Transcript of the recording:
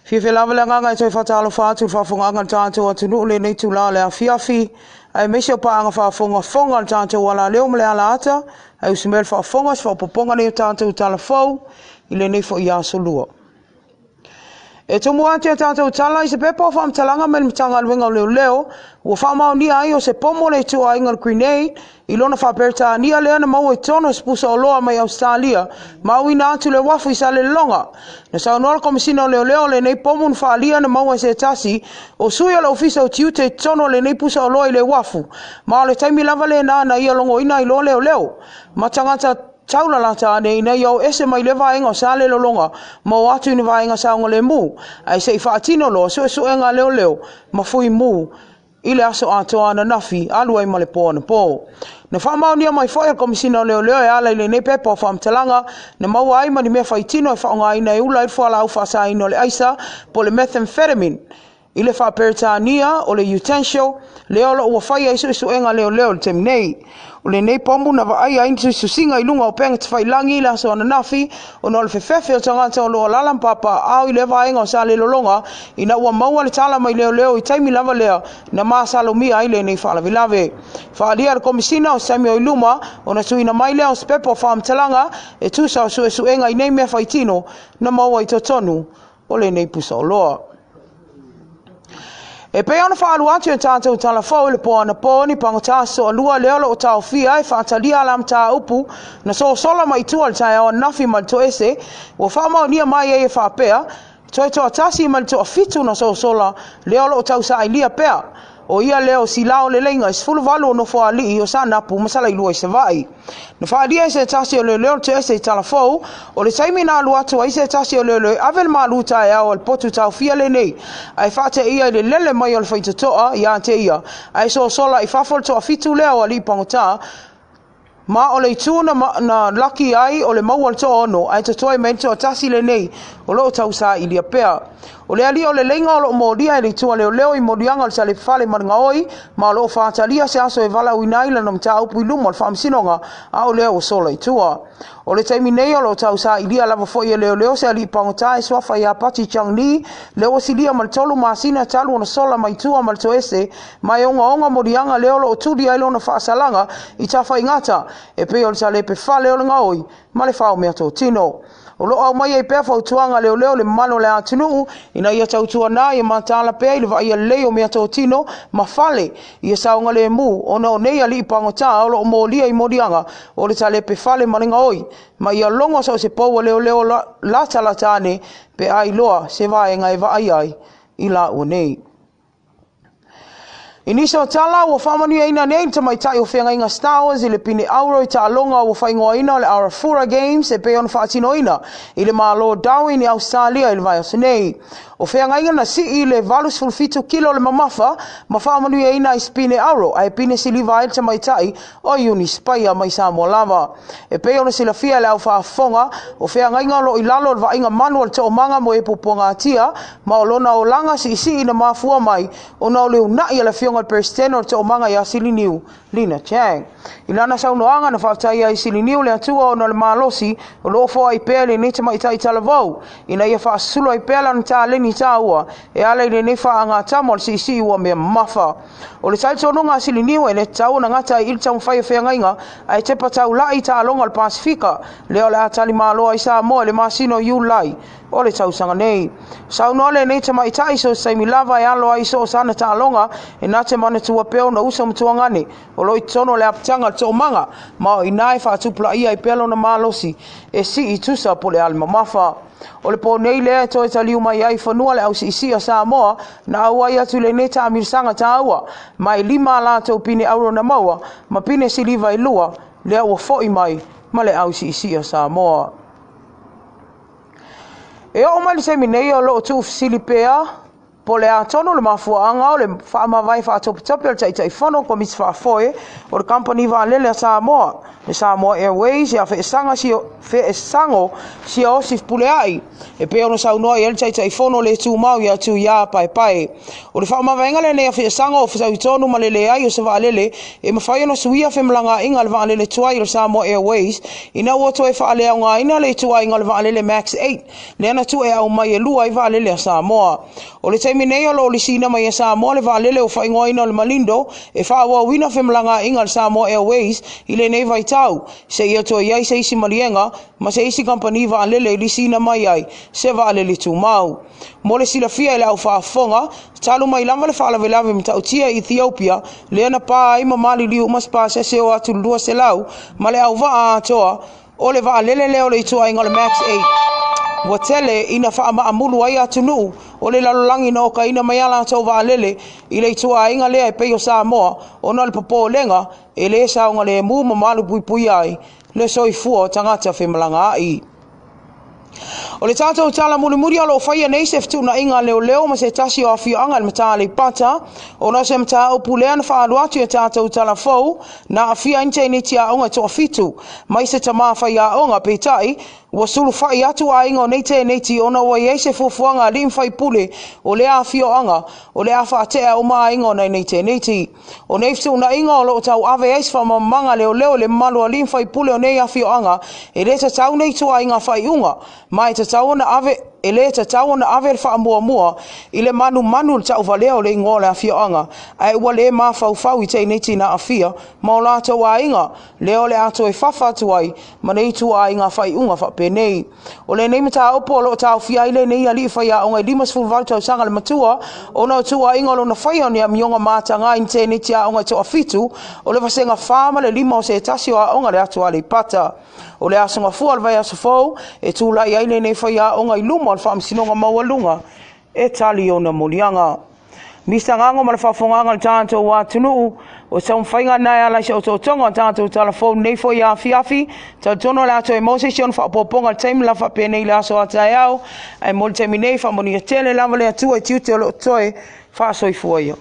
Fia lava le nganga i toi whatalo whātu whafonga tātou atunu le nei tu la le a fiafi. Ai mesi o paanga whafonga fonga tātou wala leo mle ala ata. Ai usimel whafonga si whapoponga nei tātou tala fau. I le nei fo i aso lua. E tumu ante tātou tala i se pepa o whaam talanga me mitanga luenga leo leo. Ua whamau ni ai o se pomo le tu a inga teinei. I lona whaperta ni a lea na mau e tono spusa o loa mai Australia. Mau ina atu le wafu i sa le longa. Na sa unola komisina o leo leo le nei pomo na whaalia na mau e se tasi. O sui ala ofisa o tiute tono le nei pusa o loa i le wafu. Maa le taimi lava le na ia longo ina i lo leo leo. Matangata taula lata ane ina iau ese mai le vaenga o sa le lolonga. Mau atu ni vaenga sa unga le mu. Ai se i whaatino lo so enga leo leo. Mafui mu. Ile aso atoa na nafi alua i male po na po. Na whamau nia mai whaia komisina o leo leo e ala i le nei pepa o whamtalanga. Na mau ai mani mea whaitino e whaonga ina e ula i whala au whasa ina o le aisa po le methamphetamine. Ile whaperitania o le utensil leo lo ua whaia isu enga leo leo le teinei. O le nei pombu na vai ai su singa i lunga o penga te whailangi la so ana nafi o no le fefefe o tangata o loa lalam papa au i le vaenga o sa le lolonga ina ua maua le tala mai leo leo i taimi lava lea na maa salomia ai le nei whaalavilave. Whaalia le komisina o sami o iluma o na tuina mai lea o spepo o whaamtalanga e tusa o su enga i nei mea whaitino na maua i totonu o le nei pusa o loa. E pe ona whaalu atu e tātou tala fau le poana pōni pangota so alua leolo o tau fia e whaatalia alam tā upu na so sola mai tua le tae o nafi mal to ese o whaamau nia mai e whaapea toi toa tasi mal to fitu na so sola leolo o tau sa ilia pea o ia leo si lao le lenga is fulu valu no fo alii o sa napu masala i lua i se vai. Na whaadia se tasi o leo to ese tala fau o le taimi na alu atu a se tasi o leo avel malu tae au al potu tau fia le nei ai whaate ia i le lele mai o le whaitatoa i ante ia ai so sola i whafol to a fitu leo ali pangota ma o le tūna na laki ai o le maua le toa ono ai tatoi mai to tasi le nei o lo tau sa ilia pea. O le ali o le lenga o lo modia e le tua leo leo i modianga o le sale fale maranga oi ma o lo whaatalia se aso e vala uinaila na mta upu iluma o le whaamsinonga a o leo o sola i tua. O le taimi nei o lo tau sa ilia lava foi e leo leo se ali pangota e swafa ia pati changni leo o silia mal tolu maasina talu o na sola mai tua mal to ese mai onga modianga leo lo o tudi ai lo na whaasalanga i tafa ingata e pe o le sale pe fale o le ngaoi ma le whao mea tō tino. O lo au mai e pea fautuanga leo leo le malo le atunu ina ia tautua na ia matala pea i le vai a leo mea tō tino ma fale ia saunga le mu ona o nei ali i pangota o lo o molia i modianga o le tale pe fale maringa oi ma ia longo sa o se paua leo leo la talatane pe ai loa se vaenga e vai ai i la o nei. Inisa tala o whamanu ina nei ta mai tai o whenga inga Star Wars i le pine auro i ta alonga o whaingoa ina le Arafura Games e pe on whaatino ina i le malo Darwin i Australia i le vai o senei. O whenga inga na si i le valus fulfitu kilo le mamafa ma whamanu ina i spine auro ai pine si liva il ta mai tai o uni spaia mai Samoa lava. E pe ona sila fia le au whaafonga o whenga inga lo i lalo le va inga manual to o manga mo e puponga atia ma o lona o langa si ina mafua mai o na o leu nai ala fionga persteno to manga ya siliniu lina chang ilana saunoanga na whaatai ai siliniu le atua o na le malosi o lo fo ai pele ni tama itai talavau ina ia whaasulu ai pele na ta leni taua e ala i le ne whaanga tamol si ua mea mafa o le tai tonunga siliniu e le tau na ngata i ilta mwhai whengainga ai te patau lai ta alonga al Pasifika leo le atali maloa i Samoa le masino Iulai o le tausanga nei. Saunoa le nei tama itai so saimi lava e alo ai so sana ta alonga e nate mana tua peo na usa mtuangane o loi tono le aptanga to manga ma o inai whaatupula ia i pelo na malosi e si i tusa po le alma mafa. O le po nei lea to e taliu mai ai whanua le au si isi a Samoa na au ai atu le neta amirsanga ta aua mai lima la tau pine auro na maua ma pine si liva i lua lea ua foi mai ma le au si isi a Samoa. E o mai se minei o lo tu Filipea po le atono le mafuanga o le whaamawai whaatopitopi o le taitai whano ko mis whaafoe o le company waalele a Samoa. Le Samoa Airways ia wheesango si o sif puleai e pe ona saunoa i tai fono le tu mau ia tu ia pai o le whaamavenga le nea fia sanga o fisau tonu ma lele ai o se vaalele e mawhai ona suia whemlanga inga le vaalele tuai le Samoa Airways ina ua toe whaalea o ngā ina le tuai inga le vaalele Max 8 le ana tu e au mai e lua i vaalele a Samoa o le taimi nei o lo li sina mai a Samoa le vaalele o whaingoa ina le Malindo e whaawa wina whemlanga inga le Samoa Airways i le nei vai tau se ia toa iai se isi malienga ma se isi kampani vaalele li sina mai ai se vaalele tu mau mo le sila fia i le au whaafonga talu mai lama le whaalavelave mi tautia Ethiopia le ana pā ai mamali liu mas pā se o atu lua se lau ma le au vaa atoa o le vaalele leo le itua inga le Max 8 wa tele ina wha amulu ai atu nuu o le lalolangi na oka ina mai ala atau vaalele i le itua inga lea e peio Samoa o na le popo lenga e le saunga le mu mamalu pui pui ai le soifua tangata whemalanga ai. O le tātou tala muri alo faia nei se fitu na inga leo ma se tasi o afio anga le mata le pata o na se mata o pulea na whaalu atu e tātou tala fau na afia teine tia aoga toa fitu mai se taumafai aoga peitai ua sulu fai atu a inga o nei teinei ti ona ua iei se fuafuanga lim fai pule o le afio anga o le faate'a o maa inga o nei teinei ti o nei fitu na inga o lo tau ave eis whamamanga leo le malu a lim fai pule o nei afio anga e le tau nei tua inga fai unga mai tau na ave e le tau na ave le whaamua i le manu le tau valeo le ingo le afio anga ai ua le maa fau i teinei ti na afia ma o la tau a inga leo le ato e fafa tuai ma nei tua inga fai unga penei o le nei mata opo lo tau fia ile nei ali faia o ngai limas fu valta sanga le matua o na tua inga lo na faia ni amionga mata nga intene tia o ngai to afitu o le vasenga fama le lima o se tasi o ngai le atu ali pata o le asanga fu al vai asofo e tu la ile nei faia o ngai luma al fam sinonga mawalunga e tali ona molianga mista ngango ma le fafonga ngal tanto wa tunu o sa mfainga na ala sha o tonga tanto telefone nei fo ya fiafi ta tono la to emotion fa poponga time la fa pene la so atayao ai mol terminate fa moni tele la vale tu e tu te lo toe fa so i fuoio